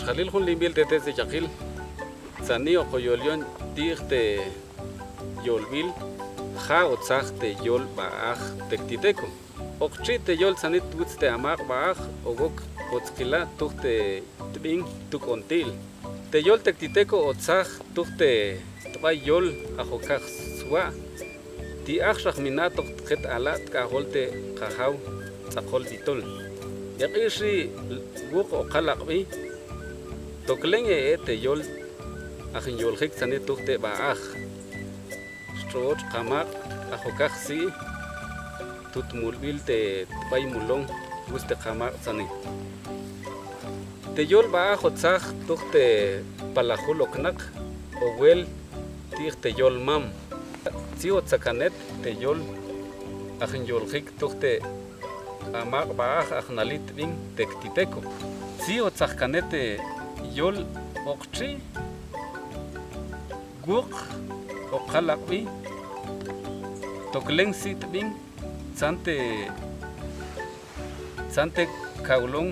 Jalil hun limbil tete se chakil. Sani o koyolion tirte yolbil. Ja o te yol baaj tektiteko. Okchi te yol sanit tuts te amar baaj ogok otskila tukte tbing tukontil. Te yol tektiteko o tukte tbay yol ajokaj swa. Ti akshach minatok ket alat kaholte kahaw tsakol ditol. Yakishi guk o kalakbi. Toklenge te yol ajin yolhik sanit tukte baaj. Stroch kamak ajokaj si tutmulbil te tbay mulong guste kamak sani. Te yol baaj otzach tukte palahuloknak o wel te yol mam. Si otzakanet te yol ajin yolhik tukte amak baaj ajnalit bing tektiteko. Si otzakanet yol okchi guk o kalakbi tokleng sit bing sante kaulong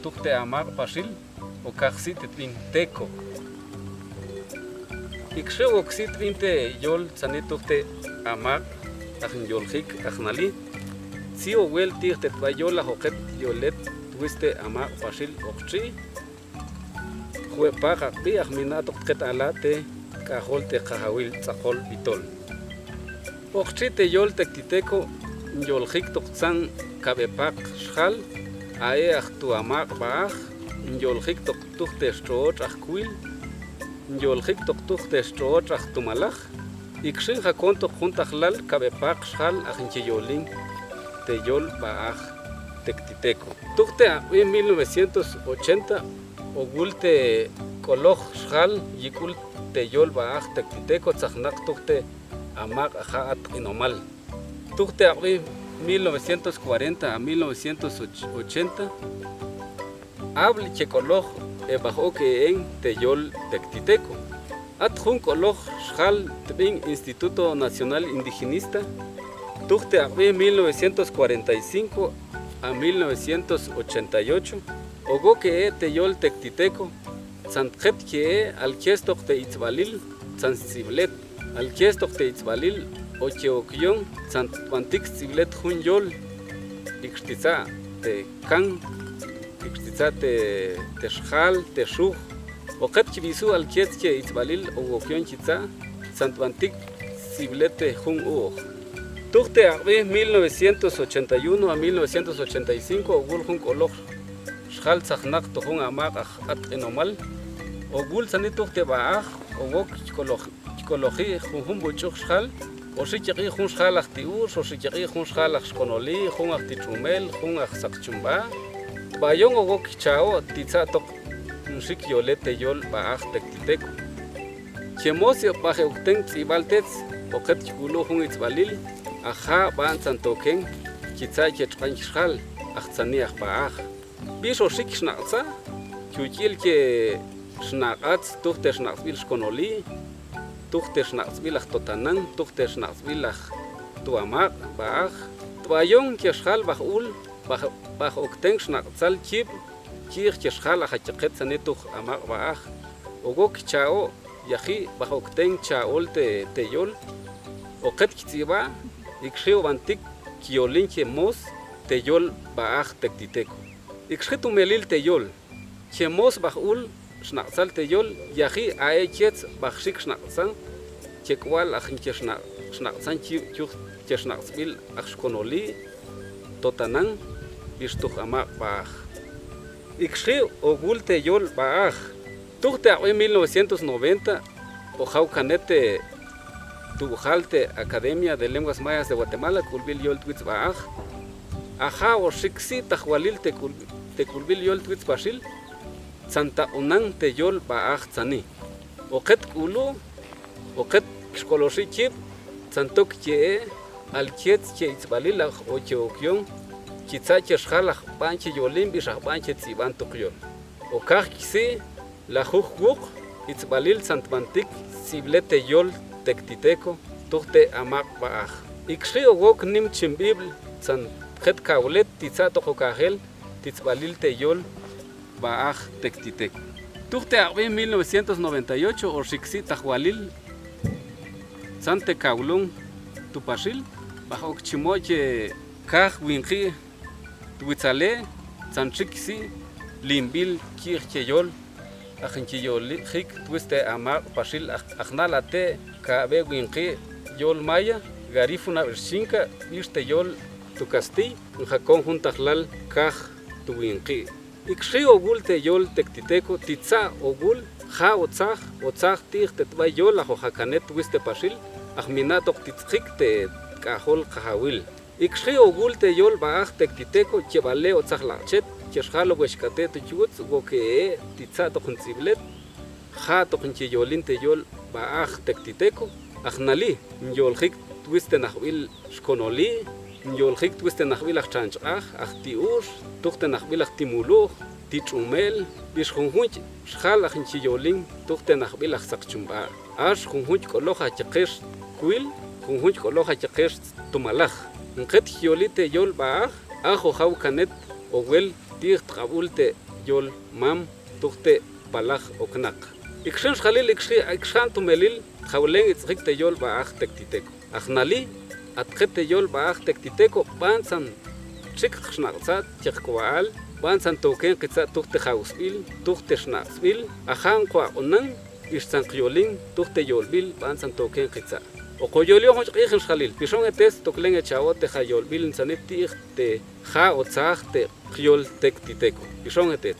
tukte amak pasil o kaksit bing teko. Ikshe oksit bing te yol sanit tukte amak ajin yolhik ajnali. Si o wel tirte tbayol ajoket yolet twiste amak pasil okchi. Juepak akbi ajminatok ket alate kahol te kahawil tsakol bitol. Okchi te yol tektiteko yolhik toksan kabepak shal ae aktu amak baaj yolhik tukte stroch akkuil yolhik tukte stroch aktumalaj ikshin hakon tokuntahlal kabepak shal ajinche yolin te yol baaj tektiteko. Tukte en 1980 ogulte koloj shal yikul te yol baaj tektiteko tzaknak tukte amak ajaat inomal. Tukte en 1940 a 1980 habl chekoloj bajo que en te yol tektiteko. Adjun koloj shal tbing Instituto Nacional Indigenista. Tukte en 1945 a 1988 ogo que te yol tektiteko. Santjet que al kestok te itzbalil sansiblet al kestok te itzbalil ocheokyon santwantik siblet jun yol ikstiza te kan ikstiza te shal te shuj oqet kibisu al keske itzbalil ogokyon chitza santwantik siblet jun uoj. Tukte en 1981 a 1985 ogul jun koloj shal tzaknak tohun amak at enomal ogul sanit tukte baaj ogok chikologi jun buchuk shal o shichaqi jun shal aktiur o shichaqi jun shal akshkonoli jun aktichumel jun aksakchumba bayon ogok chao titza tok shik yolete yol baaj tektiteko. Chemosio baje ukten tsibaltets oqet chikulo jun itzbalil aja ban santoken kitza chechqan shal akhtsani baaj. Bisho shik shnaqsa chukil ke shnaqats tukte shnaqsbil shkonoli tukte shnaqsbil totanan tukte shnaqsbil tuamak baaj tbayon ke shal bajul baj okten shnaqsal chip chir ke shal hachqet sanetuk amak baaj ogok chao yahi baj okten chaol te yol oqet kitziba iksheu bantik kiolin ke mos te yol baaj tektiteko. Ikshitu melil te yol, chemos bajul shnaqsal te yol, yahi aechetz bajshik shnaqsan, chekwal ajinche shnaqsan chuch che shnaqsbil akshkonoli, totanan, bishtuch amak baaj. Ikshi ogul te yol baaj. Tukte en 1990, ojau canete tubujalte Academia de Lenguas Mayas de Guatemala, kulbil yol twitz baaj. Aja o shiksi tajwalil te kulbil yol twitz bashil Santa Unan te yol baaj tzani. Oqet kulu, oqet kshkoloshi chip, santok che al chetz che itzbalil o che okyon, chitza che shjalaj banche yolim bishaj banche tziban tokyon. Okaj kisi la jujguk itzbalil santmantik siblete yol tektiteko tukte amak baaj. Ikshi ogok nim chimbibl san jet kaulet titza tokokajel titzbalil te yol baaj tektiteko. Tujte en 1998 o Rixi Tahualil, Sante Kaulung, Tupashil, bajo Chimoche, Kaj Winji, Tuitzale, Sanchixi, Limbil, Kircheyol, Ajenchiyol, Hik, Twiste Amar, Pashil, Agnalate, Kabe Winji, Yol Maya, Garifuna Vershinka, Viste Yol, Tucasti, Jacón Juntahlal, Kaj, Tuwinji. Ixi ogul te yol tektiteco, titza ogul, ja otzach tig te tva yol a hojakanet wiste pashil, ahminatok titzchik te kahol kahawil. Ixi ogul te yol baaj tektiteco, chevale otzach lachet, cheshalo weshkate te chutz, goke titza tochensiblet, ja tochenchiyolin te yol baaj tektiteco, ahnali, yolhik twiste nahwil shkonoli, Yolhik twiste nachwil chanch tiur, tuchte nachwil timuluch, tichumel, bis hunhuch, schal hinchiyolin, tuchte nachwil sakchumba. Ash hunhuch koloha chakesh kuil, hunhuch koloha chakesh tumalach. Nket yolite yol baach, ajo hau kanet, owel, tir trabulte yol mam, tuchte balach oknak. Ikshan schalil ikshan tumelil, haulen itzrikte yol baach tektiteko. Achnali, Atjete yol baaj tektiteco bansan chik xnaqsat chikwaal bansan token qitsa tukte hausbil tukte xnaqsbil ajan kwa unan istan qyolin tukte yolbil bansan token qitsa oqoyolio hoj qixin xalil pishon etes toklen echawote hayolbil sanipti te ja otzaj te qyol tektiteco pishon etes